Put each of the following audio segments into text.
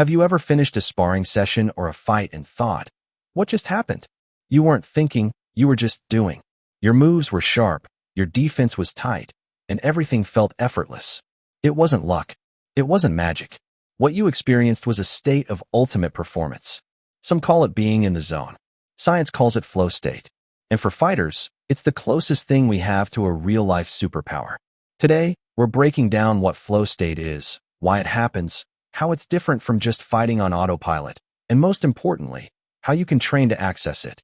Have you ever finished a sparring session or a fight and thought, what just happened? You weren't thinking, you were just doing. Your moves were sharp, your defense was tight, and everything felt effortless. It wasn't luck. It wasn't magic. What you experienced was a state of ultimate performance. Some call it being in the zone. Science calls it flow state. And for fighters, it's the closest thing we have to a real-life superpower. Today, we're breaking down what flow state is, why it happens, how it's different from just fighting on autopilot, and most importantly, how you can train to access it.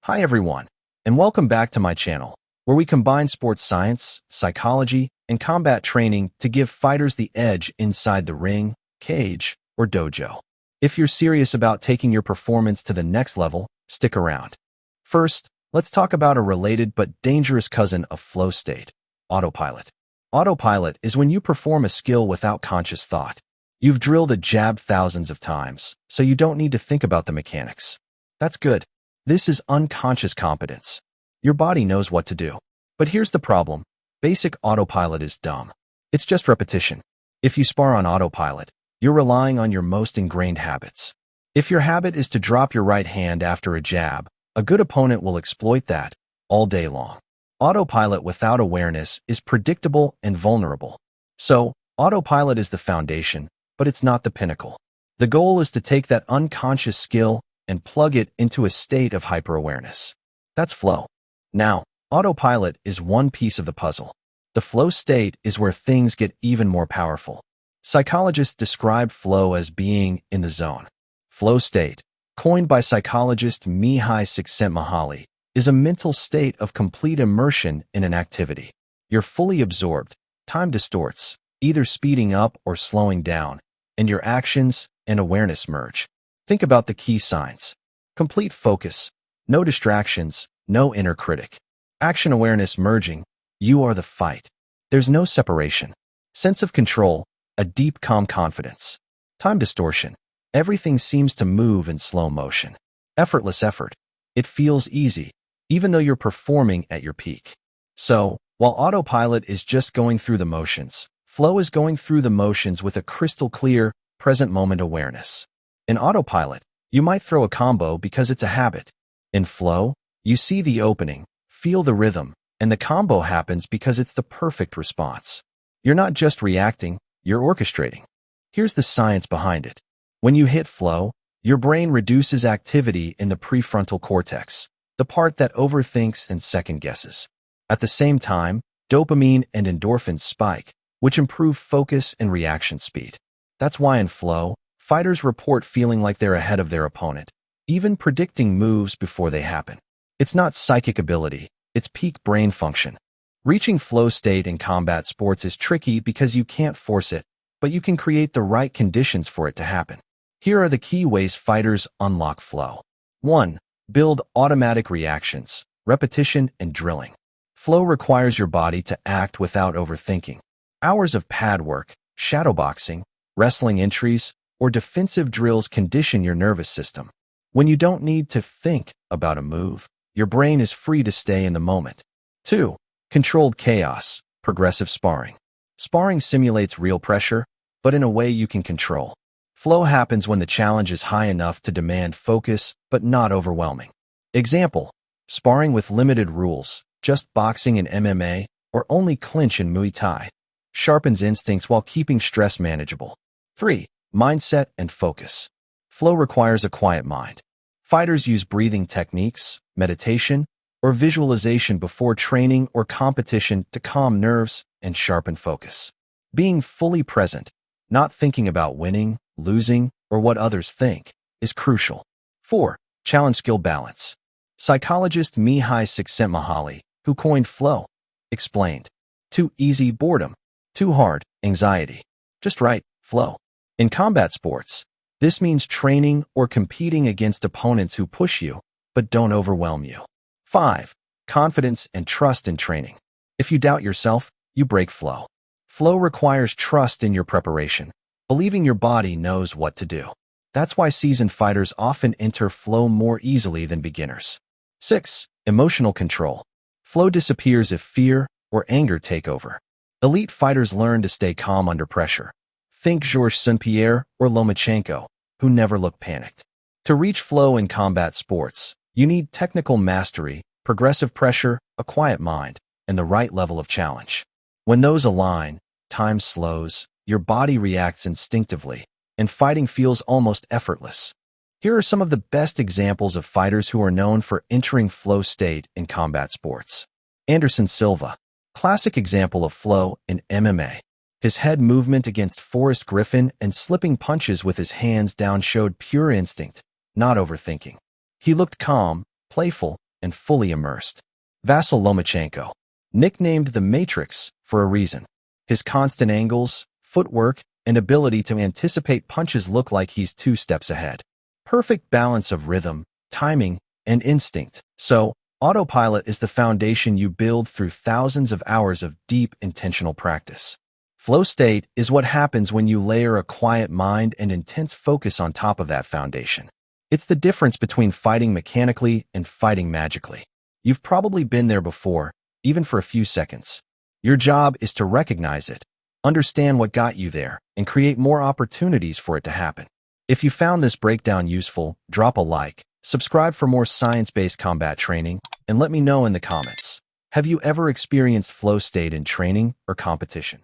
Hi everyone, and welcome back to my channel, where we combine sports science, psychology, and combat training to give fighters the edge inside the ring, cage, or dojo. If you're serious about taking your performance to the next level, stick around. First, let's talk about a related but dangerous cousin of flow state, autopilot. Autopilot is when you perform a skill without conscious thought. You've drilled a jab thousands of times, so you don't need to think about the mechanics. That's good. This is unconscious competence. Your body knows what to do. But here's the problem. Basic autopilot is dumb. It's just repetition. If you spar on autopilot, you're relying on your most ingrained habits. If your habit is to drop your right hand after a jab, a good opponent will exploit that all day long. Autopilot without awareness is predictable and vulnerable. So, autopilot is the foundation, but it's not the pinnacle. The goal is to take that unconscious skill and plug it into a state of hyper-awareness. That's flow. Now, autopilot is one piece of the puzzle. The flow state is where things get even more powerful. Psychologists describe flow as being in the zone. Flow state, coined by psychologist Mihaly Csikszentmihalyi, is a mental state of complete immersion in an activity. You're fully absorbed, time distorts, either speeding up or slowing down, and your actions and awareness merge. Think about the key signs. Complete focus, no distractions, no inner critic. Action awareness merging, you are the fight. There's no separation. Sense of control, a deep calm confidence. Time distortion, everything seems to move in slow motion. Effortless effort, it feels easy, even though you're performing at your peak. So, while autopilot is just going through the motions, flow is going through the motions with a crystal clear, present moment awareness. In autopilot, you might throw a combo because it's a habit. In flow, you see the opening, feel the rhythm, and the combo happens because it's the perfect response. You're not just reacting, you're orchestrating. Here's the science behind it. When you hit flow, your brain reduces activity in the prefrontal cortex, the part that overthinks and second guesses. At the same time, dopamine and endorphins spike, which improve focus and reaction speed. That's why in flow, fighters report feeling like they're ahead of their opponent, even predicting moves before they happen. It's not psychic ability, it's peak brain function. Reaching flow state in combat sports is tricky because you can't force it, but you can create the right conditions for it to happen. Here are the key ways fighters unlock flow. 1. Build automatic reactions, repetition, and drilling. Flow requires your body to act without overthinking. Hours of pad work, shadowboxing, wrestling entries, or defensive drills condition your nervous system. When you don't need to think about a move, your brain is free to stay in the moment. 2. Controlled chaos, progressive sparring. Sparring simulates real pressure, but in a way you can control. Flow happens when the challenge is high enough to demand focus, but not overwhelming. Example, sparring with limited rules, just boxing in MMA, or only clinch in Muay Thai. Sharpens instincts while keeping stress manageable. 3. Mindset and focus. Flow requires a quiet mind. Fighters use breathing techniques, meditation, or visualization before training or competition to calm nerves and sharpen focus. Being fully present, not thinking about winning, losing, or what others think, is crucial. 4. Challenge skill balance. Psychologist Mihaly Csikszentmihalyi, who coined flow, explained, too easy, boredom. Too hard, anxiety. Just right, flow. In combat sports, this means training or competing against opponents who push you, but don't overwhelm you. 5. Confidence and trust in training. If you doubt yourself, you break flow. Flow requires trust in your preparation, believing your body knows what to do. That's why seasoned fighters often enter flow more easily than beginners. 6. Emotional control. Flow disappears if fear or anger take over. Elite fighters learn to stay calm under pressure. Think Georges St. Pierre or Lomachenko. who never look panicked. To reach flow in combat sports, you need technical mastery, progressive pressure, a quiet mind, and the right level of challenge. When those align, time slows, your body reacts instinctively, and fighting feels almost effortless. Here are some of the best examples of fighters who are known for entering flow state in combat sports. Anderson Silva, classic example of flow in MMA. His head movement against Forrest Griffin and slipping punches with his hands down showed pure instinct, not overthinking. He looked calm, playful, and fully immersed. Vasyl Lomachenko, nicknamed the Matrix for a reason. His constant angles, footwork, and ability to anticipate punches look like he's 2 steps ahead. Perfect balance of rhythm, timing, and instinct. So, Autopilot is the foundation you build through thousands of hours of deep, intentional practice. Flow state is what happens when you layer a quiet mind and intense focus on top of that foundation. It's the difference between fighting mechanically and fighting magically. You've probably been there before, even for a few seconds. Your job is to recognize it, understand what got you there, and create more opportunities for it to happen. If you found this breakdown useful, drop a like, subscribe for more science-based combat training, and let me know in the comments. Have you ever experienced flow state in training or competition?